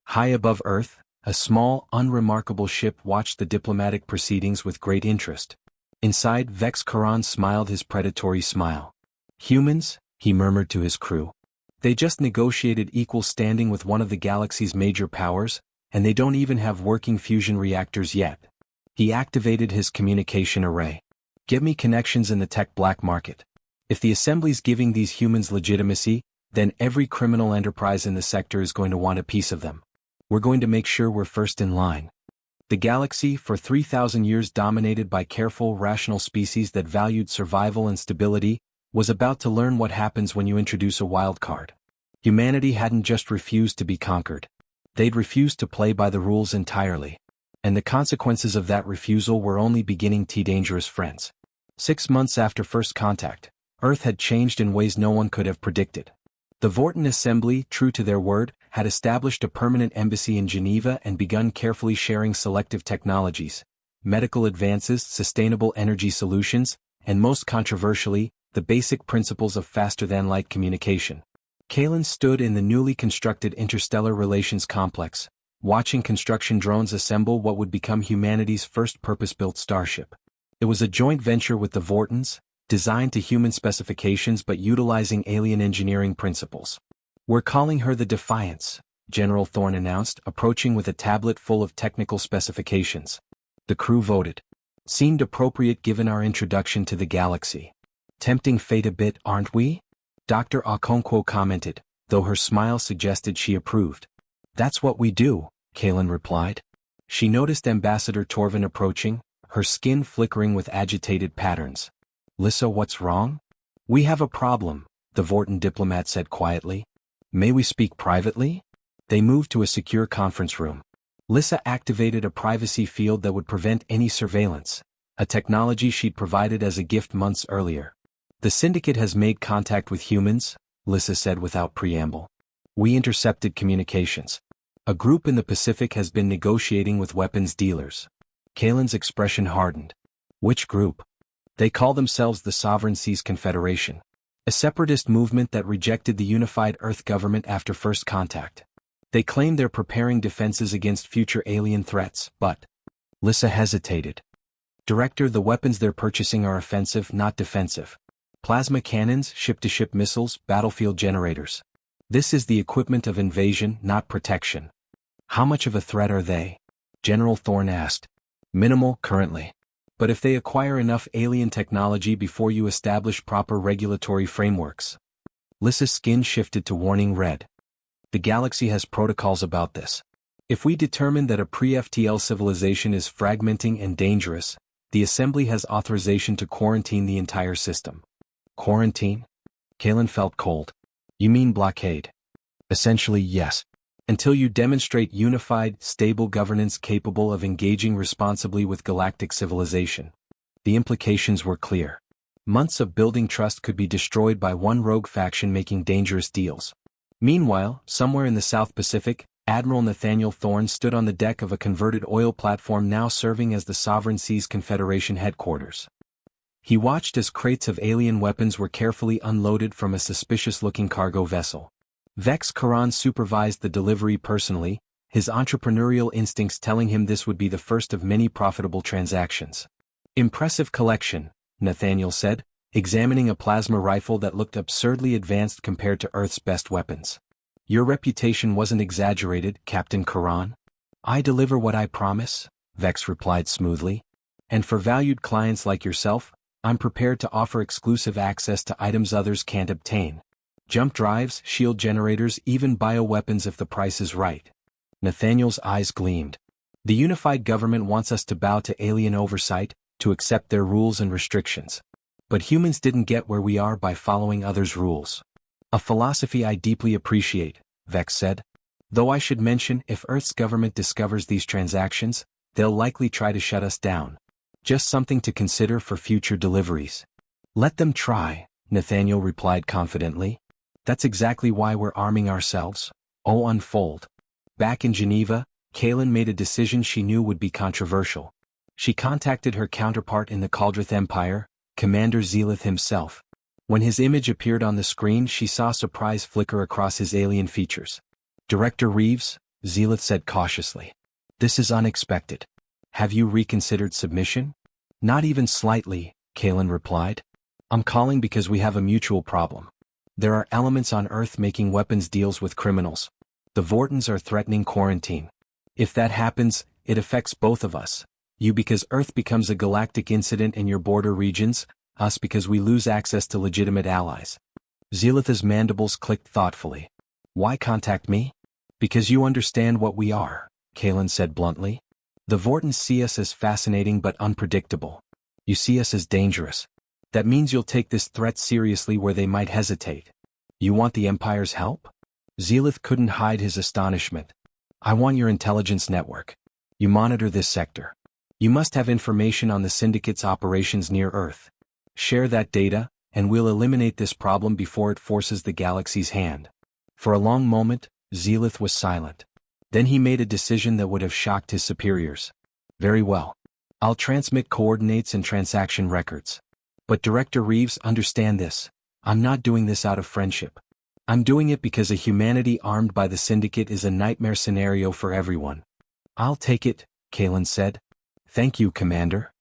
A: High above Earth, a small, unremarkable ship watched the diplomatic proceedings with great interest. Inside, Vex Karan smiled his predatory smile. Humans, he murmured to his crew. They just negotiated equal standing with one of the galaxy's major powers, and they don't even have working fusion reactors yet. He activated his communication array. Give me connections in the tech black market. If the Assembly's giving these humans legitimacy, then every criminal enterprise in the sector is going to want a piece of them. We're going to make sure we're first in line. The galaxy, for 3,000 years dominated by careful, rational species that valued survival and stability, was about to learn what happens when you introduce a wild card. Humanity hadn't just refused to be conquered. They'd refused to play by the rules entirely. And the consequences of that refusal were only beginning to dangerous friends. 6 months after first contact, Earth had changed in ways no one could have predicted. The Vorten Assembly, true to their word, had established a permanent embassy in Geneva and begun carefully sharing selective technologies, medical advances, sustainable energy solutions, and most controversially, the basic principles of faster-than-light communication. Kalen stood in the newly constructed Interstellar Relations Complex, watching construction drones assemble what would become humanity's first purpose-built starship. It was a joint venture with the Vortens, designed to human specifications but utilizing alien engineering principles. We're calling her the Defiance, General Thorne announced, approaching with a tablet full of technical specifications. The crew voted. Seemed appropriate given our introduction to the galaxy. Tempting fate a bit, aren't we? Dr. Okonkwo commented, though her smile suggested she approved. That's what we do, Kalen replied. She noticed Ambassador Torvin approaching, her skin flickering with agitated patterns. Lissa, what's wrong? We have a problem, the Vorten diplomat said quietly. May we speak privately? They moved to a secure conference room. Lissa activated a privacy field that would prevent any surveillance, a technology she'd provided as a gift months earlier. The Syndicate has made contact with humans, Lissa said without preamble. We intercepted communications. A group in the Pacific has been negotiating with weapons dealers. Kalen's expression hardened. Which group? They call themselves the Sovereign Seas Confederation. A separatist movement that rejected the unified Earth government after first contact. They claim they're preparing defenses against future alien threats, but... Lissa hesitated. Director, the weapons they're purchasing are offensive, not defensive. Plasma cannons, ship-to-ship missiles, battlefield generators. This is the equipment of invasion, not protection. How much of a threat are they? General Thorne asked. Minimal, currently. But if they acquire enough alien technology before you establish proper regulatory frameworks. Lissa's skin shifted to warning red. The galaxy has protocols about this. If we determine that a pre-FTL civilization is fragmenting and dangerous, the Assembly has authorization to quarantine the entire system. Quarantine? Kalen felt cold. You mean blockade? Essentially, yes. Until you demonstrate unified, stable governance capable of engaging responsibly with galactic civilization. The implications were clear. Months of building trust could be destroyed by one rogue faction making dangerous deals. Meanwhile, somewhere in the South Pacific, Admiral Nathaniel Thorne stood on the deck of a converted oil platform now serving as the Sovereign Seas Confederation headquarters. He watched as crates of alien weapons were carefully unloaded from a suspicious-looking cargo vessel. Vex Karan supervised the delivery personally, his entrepreneurial instincts telling him this would be the first of many profitable transactions. Impressive collection, Nathaniel said, examining a plasma rifle that looked absurdly advanced compared to Earth's best weapons. Your reputation wasn't exaggerated, Captain Karan. I deliver what I promise, Vex replied smoothly. And for valued clients like yourself, I'm prepared to offer exclusive access to items others can't obtain. Jump drives, shield generators, even bioweapons if the price is right. Nathaniel's eyes gleamed. The unified government wants us to bow to alien oversight, to accept their rules and restrictions. But humans didn't get where we are by following others' rules. A philosophy I deeply appreciate, Vex said. Though I should mention, if Earth's government discovers these transactions, they'll likely try to shut us down. Just something to consider for future deliveries. Let them try, Nathaniel replied confidently. That's exactly why we're arming ourselves. Oh, unfold. Back in Geneva, Kaylin made a decision she knew would be controversial. She contacted her counterpart in the Caldrith Empire, Commander Zealith himself. When his image appeared on the screen, she saw surprise flicker across his alien features. Director Reeves, Zealith said cautiously. This is unexpected. Have you reconsidered submission? Not even slightly, Kaylin replied. I'm calling because we have a mutual problem. There are elements on Earth making weapons deals with criminals. The Vortons are threatening quarantine. If that happens, it affects both of us. You because Earth becomes a galactic incident in your border regions, us because we lose access to legitimate allies. Zealith's mandibles clicked thoughtfully. Why contact me? Because you understand what we are, Kaylin said bluntly. The Vortons see us as fascinating but unpredictable. You see us as dangerous. That means you'll take this threat seriously where they might hesitate. You want the Empire's help? Zealith couldn't hide his astonishment. I want your intelligence network. You monitor this sector. You must have information on the Syndicate's operations near Earth. Share that data, and we'll eliminate this problem before it forces the galaxy's hand. For a long moment, Zealith was silent. Then he made a decision that would have shocked his superiors. Very well. I'll transmit coordinates and transaction records. But Director Reeves, understand this. I'm not doing this out of friendship. I'm doing it because a humanity armed by the Syndicate is a nightmare scenario for everyone. I'll take it, Kaylin said. Thank you, Commander.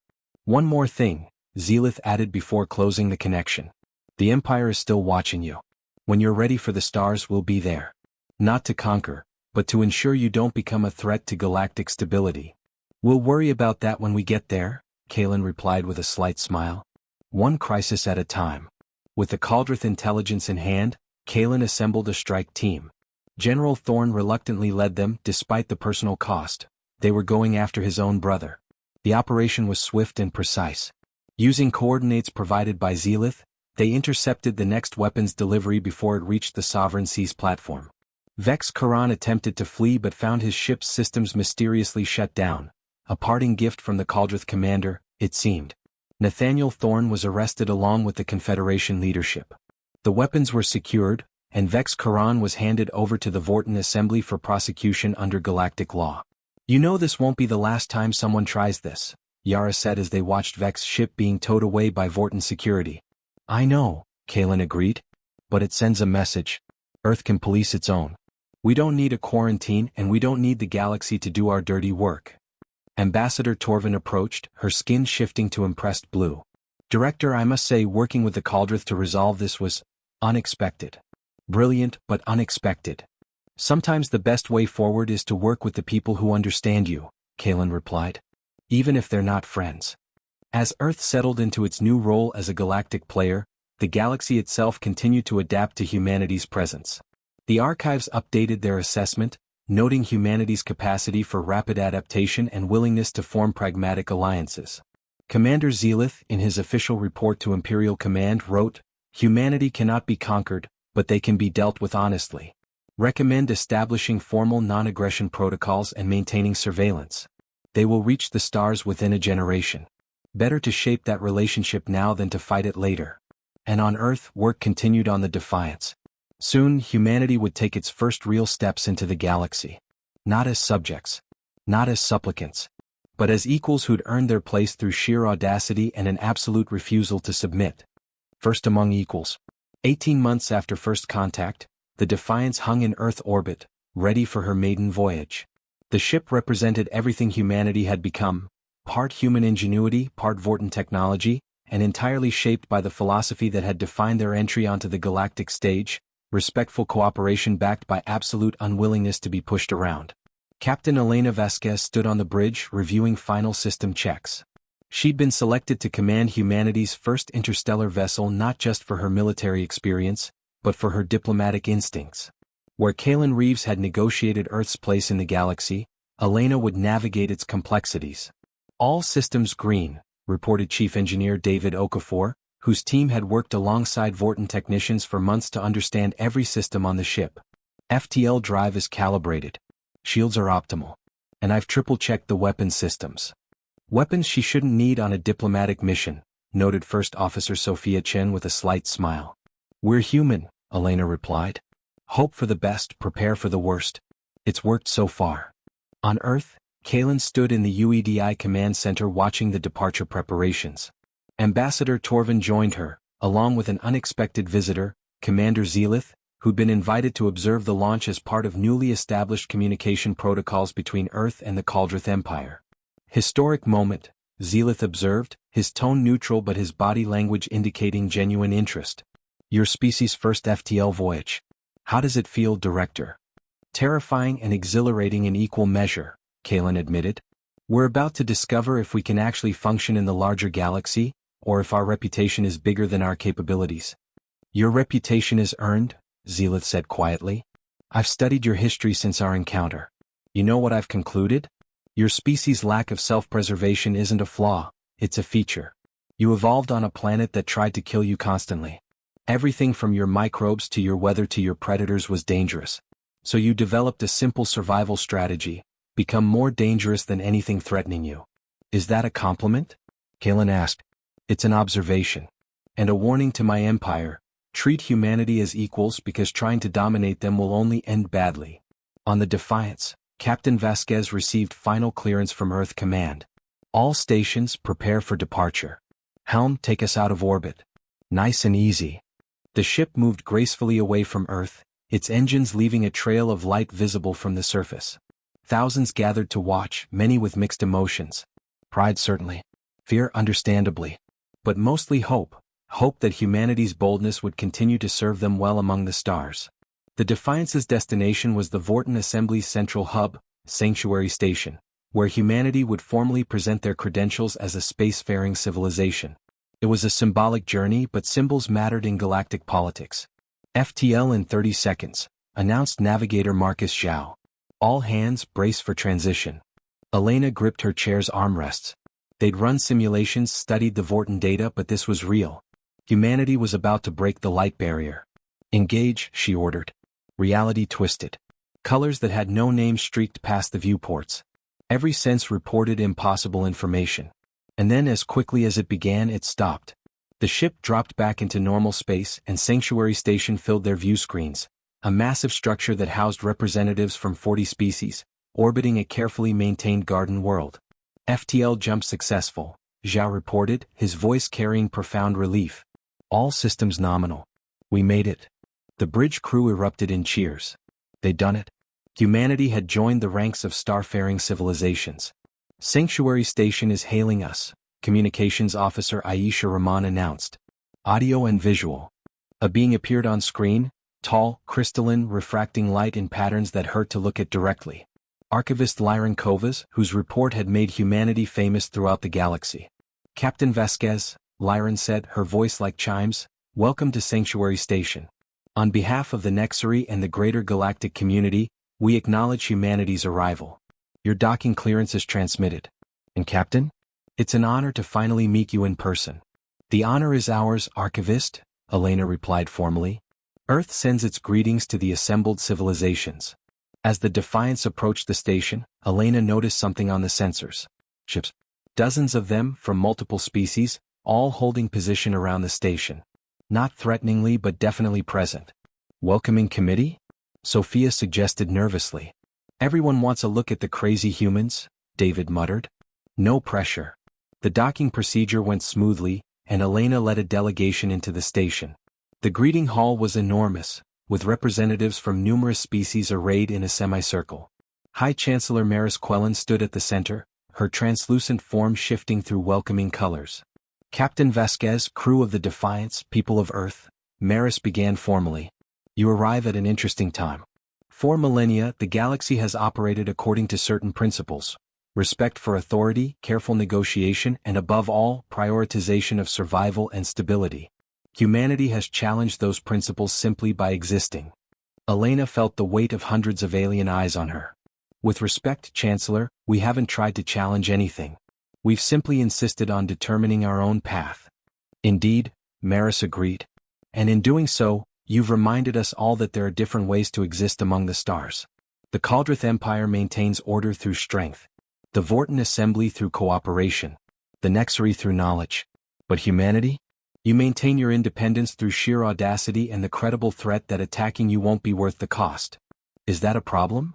A: One more thing, Zealith added before closing the connection. The Empire is still watching you. When you're ready for the stars, we'll be there. Not to conquer, but to ensure you don't become a threat to galactic stability. We'll worry about that when we get there, Kaylin replied with a slight smile. One crisis at a time. With the Caldrith intelligence in hand, Kaylin assembled a strike team. General Thorne reluctantly led them, despite the personal cost. They were going after his own brother. The operation was swift and precise. Using coordinates provided by Zealith, they intercepted the next weapons delivery before it reached the Sovereign Seas platform. Vex Karan attempted to flee but found his ship's systems mysteriously shut down. A parting gift from the Caldrith commander, it seemed. Nathaniel Thorne was arrested along with the Confederation leadership. The weapons were secured, and Vex Karan was handed over to the Vorton Assembly for prosecution under galactic law. You know this won't be the last time someone tries this, Yara said as they watched Vex's ship being towed away by Vorton security. I know, Kaylin agreed. But it sends a message. Earth can police its own. We don't need a quarantine and we don't need the galaxy to do our dirty work. Ambassador Torvin approached, her skin shifting to impressed blue. Director, I must say working with the Caldrith to resolve this was unexpected. Brilliant, but unexpected. Sometimes the best way forward is to work with the people who understand you, Kaylin replied. Even if they're not friends. As Earth settled into its new role as a galactic player, the galaxy itself continued to adapt to humanity's presence. The archives updated their assessment, noting humanity's capacity for rapid adaptation and willingness to form pragmatic alliances. Commander Zealith, in his official report to Imperial Command, wrote, Humanity cannot be conquered, but they can be dealt with honestly. Recommend establishing formal non-aggression protocols and maintaining surveillance. They will reach the stars within a generation. Better to shape that relationship now than to fight it later. And on Earth, work continued on the Defiance. Soon, humanity would take its first real steps into the galaxy. Not as subjects. Not as supplicants. But as equals who'd earned their place through sheer audacity and an absolute refusal to submit. First among equals. 18 months after first contact, the Defiance hung in Earth orbit, ready for her maiden voyage. The ship represented everything humanity had become, part human ingenuity, part Vorton technology, and entirely shaped by the philosophy that had defined their entry onto the galactic stage, respectful cooperation backed by absolute unwillingness to be pushed around. Captain Elena Vasquez stood on the bridge reviewing final system checks. She'd been selected to command humanity's first interstellar vessel not just for her military experience, but for her diplomatic instincts. Where Kalen Reeves had negotiated Earth's place in the galaxy, Elena would navigate its complexities. All systems green, reported Chief Engineer David Okafor, whose team had worked alongside Vorten technicians for months to understand every system on the ship. FTL drive is calibrated. Shields are optimal. And I've triple-checked the weapons systems. Weapons she shouldn't need on a diplomatic mission, noted First Officer Sophia Chen with a slight smile. We're human, Elena replied. Hope for the best, prepare for the worst. It's worked so far. On Earth, Kalen stood in the UEDI command center watching the departure preparations. Ambassador Torvin joined her, along with an unexpected visitor, Commander Zelith, who'd been invited to observe the launch as part of newly established communication protocols between Earth and the Caldrith Empire. Historic moment, Zelith observed, his tone neutral but his body language indicating genuine interest. Your species' first FTL voyage. How does it feel, Director? Terrifying and exhilarating in equal measure, Kalen admitted. We're about to discover if we can actually function in the larger galaxy, or if our reputation is bigger than our capabilities. Your reputation is earned, Zelith said quietly. I've studied your history since our encounter. You know what I've concluded? Your species' lack of self-preservation isn't a flaw, it's a feature. You evolved on a planet that tried to kill you constantly. Everything from your microbes to your weather to your predators was dangerous. So you developed a simple survival strategy, become more dangerous than anything threatening you. Is that a compliment? Kalen asked. It's an observation. And a warning to my empire. Treat humanity as equals because trying to dominate them will only end badly. On the Defiance, Captain Vasquez received final clearance from Earth Command. All stations prepare for departure. Helm, take us out of orbit. Nice and easy. The ship moved gracefully away from Earth, its engines leaving a trail of light visible from the surface. Thousands gathered to watch, many with mixed emotions. Pride certainly. Fear understandably. But mostly hope. Hope that humanity's boldness would continue to serve them well among the stars. The Defiance's destination was the Vorten Assembly's central hub, Sanctuary Station, where humanity would formally present their credentials as a spacefaring civilization. It was a symbolic journey, but symbols mattered in galactic politics. FTL in 30 seconds, announced Navigator Marcus Zhao. All hands brace for transition. Elena gripped her chair's armrests. They'd run simulations, studied the Vorten data, but this was real. Humanity was about to break the light barrier. Engage, she ordered. Reality twisted. Colors that had no name streaked past the viewports. Every sense reported impossible information. And then as quickly as it began, it stopped. The ship dropped back into normal space and Sanctuary Station filled their view screens, a massive structure that housed representatives from 40 species, orbiting a carefully maintained garden world. FTL jump successful, Zhao reported, his voice carrying profound relief. All systems nominal. We made it. The bridge crew erupted in cheers. They'd done it. Humanity had joined the ranks of starfaring civilizations. Sanctuary Station is hailing us, Communications Officer Aisha Rahman announced. Audio and visual. A being appeared on screen, tall, crystalline, refracting light in patterns that hurt to look at directly. Archivist Lyran Kovas, whose report had made humanity famous throughout the galaxy. Captain Vasquez, Lyran said, her voice like chimes, welcome to Sanctuary Station. On behalf of the Nexari and the greater galactic community, we acknowledge humanity's arrival. Your docking clearance is transmitted. And Captain? It's an honor to finally meet you in person. The honor is ours, Archivist, Elena replied formally. Earth sends its greetings to the assembled civilizations. As the Defiance approached the station, Elena noticed something on the sensors. Ships. Dozens of them, from multiple species, all holding position around the station. Not threateningly but definitely present. Welcoming committee? Sophia suggested nervously. Everyone wants a look at the crazy humans, David muttered. No pressure. The docking procedure went smoothly, and Elena led a delegation into the station. The greeting hall was enormous, with representatives from numerous species arrayed in a semicircle. High Chancellor Maris Quellen stood at the center, her translucent form shifting through welcoming colors. Captain Vasquez, crew of the Defiance, people of Earth, Maris began formally. You arrive at an interesting time. For millennia, the galaxy has operated according to certain principles. Respect for authority, careful negotiation, and above all, prioritization of survival and stability. Humanity has challenged those principles simply by existing. Elena felt the weight of hundreds of alien eyes on her. With respect, Chancellor, we haven't tried to challenge anything. We've simply insisted on determining our own path. Indeed, Maris agreed. And in doing so, you've reminded us all that there are different ways to exist among the stars. The Caldrith Empire maintains order through strength. The Vorten Assembly through cooperation. The Nexari through knowledge. But humanity? You maintain your independence through sheer audacity and the credible threat that attacking you won't be worth the cost. Is that a problem?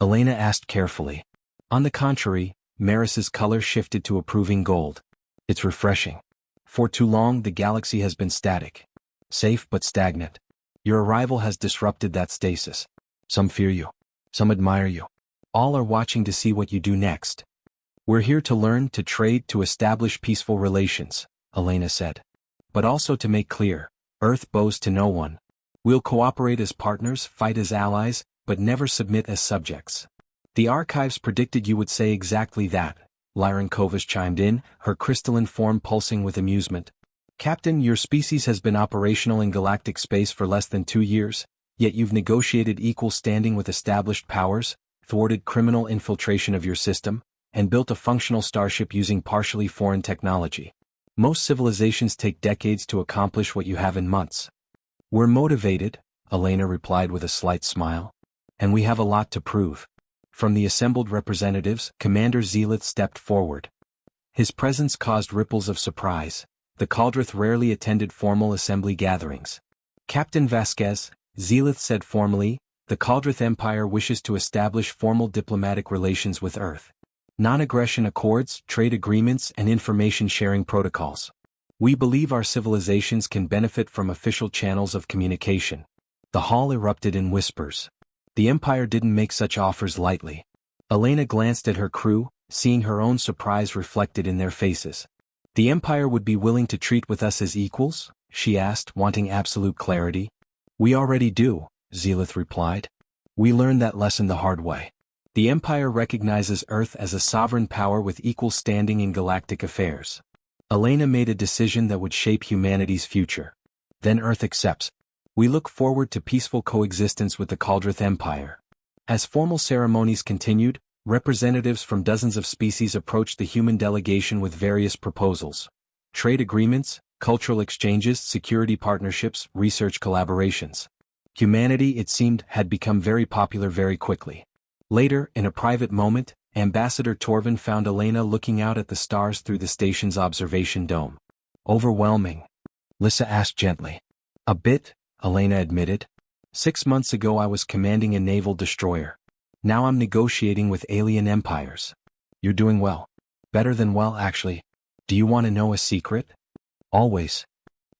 A: Elena asked carefully. On the contrary, Maris's color shifted to approving gold. It's refreshing. For too long the galaxy has been static. Safe but stagnant. Your arrival has disrupted that stasis. Some fear you. Some admire you. All are watching to see what you do next. We're here to learn, to trade, to establish peaceful relations, Elena said. But also to make clear, Earth bows to no one. We'll cooperate as partners, fight as allies, but never submit as subjects. The archives predicted you would say exactly that, Lyran Kovish chimed in, her crystalline form pulsing with amusement. Captain, your species has been operational in galactic space for less than 2 years, yet you've negotiated equal standing with established powers, thwarted criminal infiltration of your system, and built a functional starship using partially foreign technology. Most civilizations take decades to accomplish what you have in months. We're motivated, Elena replied with a slight smile. And we have a lot to prove. From the assembled representatives, Commander Zealith stepped forward. His presence caused ripples of surprise. The Caldrith rarely attended formal assembly gatherings. Captain Vasquez, Zealith said formally, the Caldrith Empire wishes to establish formal diplomatic relations with Earth. Non-aggression accords, trade agreements, and information-sharing protocols. We believe our civilizations can benefit from official channels of communication. The hall erupted in whispers. The Empire didn't make such offers lightly. Elena glanced at her crew, seeing her own surprise reflected in their faces. The Empire would be willing to treat with us as equals? She asked, wanting absolute clarity. We already do, Zealith replied. We learned that lesson the hard way. The Empire recognizes Earth as a sovereign power with equal standing in galactic affairs. Elena made a decision that would shape humanity's future. Then Earth accepts. We look forward to peaceful coexistence with the Caldrith Empire. As formal ceremonies continued, representatives from dozens of species approached the human delegation with various proposals. Trade agreements, cultural exchanges, security partnerships, research collaborations. Humanity, it seemed, had become very popular very quickly. Later, in a private moment, Ambassador Torvin found Elena looking out at the stars through the station's observation dome. Overwhelming. Lissa asked gently. A bit, Elena admitted. 6 months ago I was commanding a naval destroyer. Now I'm negotiating with alien empires. You're doing well. Better than well, actually. Do you want to know a secret? Always.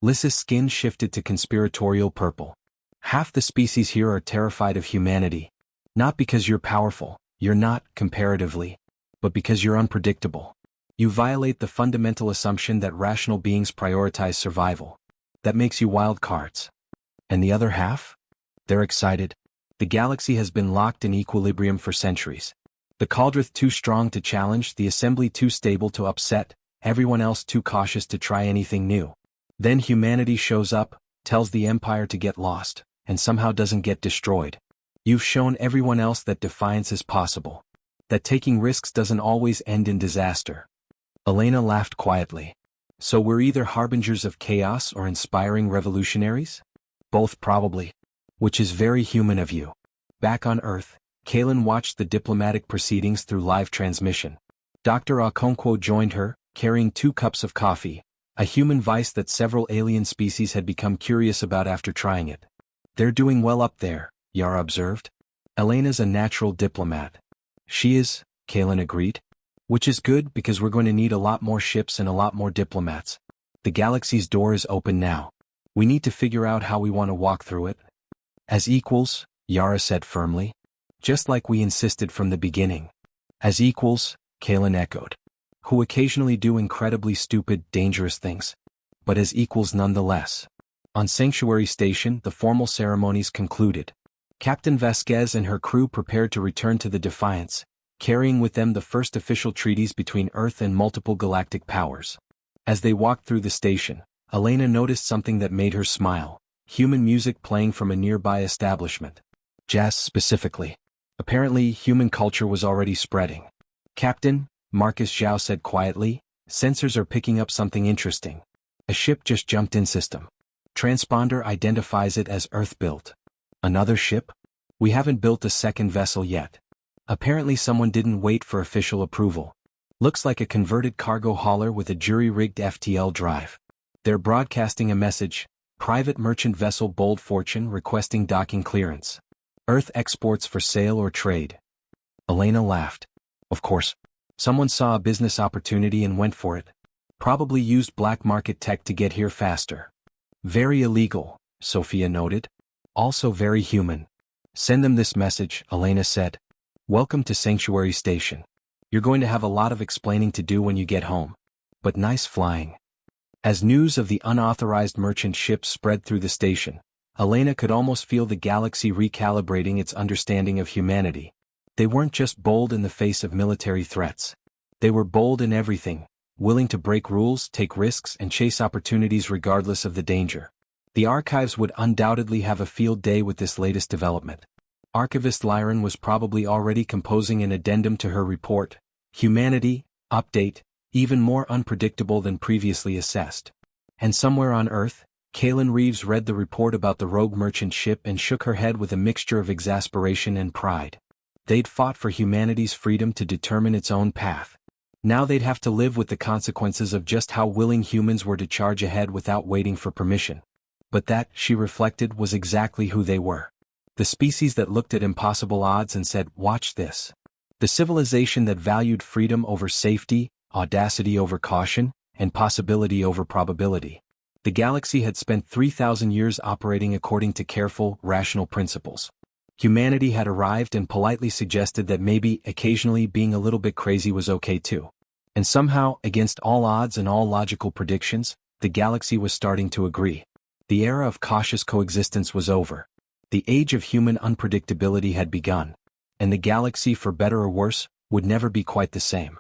A: Lissa's skin shifted to conspiratorial purple. Half the species here are terrified of humanity. Not because you're powerful, you're not, comparatively, but because you're unpredictable. You violate the fundamental assumption that rational beings prioritize survival. That makes you wild cards. And the other half? They're excited. The galaxy has been locked in equilibrium for centuries. The Caldrith too strong to challenge, the Assembly too stable to upset, everyone else too cautious to try anything new. Then humanity shows up, tells the Empire to get lost, and somehow doesn't get destroyed. You've shown everyone else that defiance is possible. That taking risks doesn't always end in disaster. Elena laughed quietly. So we're either harbingers of chaos or inspiring revolutionaries? Both probably. Which is very human of you. Back on Earth, Kaylin watched the diplomatic proceedings through live transmission. Dr. Okonkwo joined her, carrying 2 cups of coffee, a human vice that several alien species had become curious about after trying it. They're doing well up there, Yara observed. Elena's a natural diplomat. She is, Kaylin agreed. Which is good because we're going to need a lot more ships and a lot more diplomats. The galaxy's door is open now. We need to figure out how we want to walk through it. As equals, Yara said firmly. Just like we insisted from the beginning. As equals, Kaylin echoed. Who occasionally do incredibly stupid, dangerous things. But as equals nonetheless. On Sanctuary Station, the formal ceremonies concluded. Captain Vasquez and her crew prepared to return to the Defiance, carrying with them the first official treaties between Earth and multiple galactic powers. As they walked through the station, Elena noticed something that made her smile: human music playing from a nearby establishment. Jazz specifically. Apparently, human culture was already spreading. "Captain," Marcus Zhao said quietly, "sensors are picking up something interesting. A ship just jumped in system. Transponder identifies it as Earth-built." "Another ship? We haven't built a second vessel yet." Apparently someone didn't wait for official approval. "Looks like a converted cargo hauler with a jury-rigged FTL drive. They're broadcasting a message: private merchant vessel Bold Fortune requesting docking clearance. Earth exports for sale or trade." Elena laughed. Of course. Someone saw a business opportunity and went for it. Probably used black market tech to get here faster. "Very illegal," Sophia noted. "Also very human." "Send them this message," Elena said. "Welcome to Sanctuary Station. You're going to have a lot of explaining to do when you get home. But nice flying." As news of the unauthorized merchant ship spread through the station, Elena could almost feel the galaxy recalibrating its understanding of humanity. They weren't just bold in the face of military threats. They were bold in everything, willing to break rules, take risks, and chase opportunities regardless of the danger. The archives would undoubtedly have a field day with this latest development. Archivist Lyron was probably already composing an addendum to her report: "Humanity, update, even more unpredictable than previously assessed." And somewhere on Earth, Kaylin Reeves read the report about the rogue merchant ship and shook her head with a mixture of exasperation and pride. They'd fought for humanity's freedom to determine its own path. Now they'd have to live with the consequences of just how willing humans were to charge ahead without waiting for permission. But that, she reflected, was exactly who they were. The species that looked at impossible odds and said, "Watch this." The civilization that valued freedom over safety, audacity over caution, and possibility over probability. The galaxy had spent 3,000 years operating according to careful, rational principles. Humanity had arrived and politely suggested that maybe, occasionally, being a little bit crazy was okay too. And somehow, against all odds and all logical predictions, the galaxy was starting to agree. The era of cautious coexistence was over. The age of human unpredictability had begun. And the galaxy, for better or worse, would never be quite the same.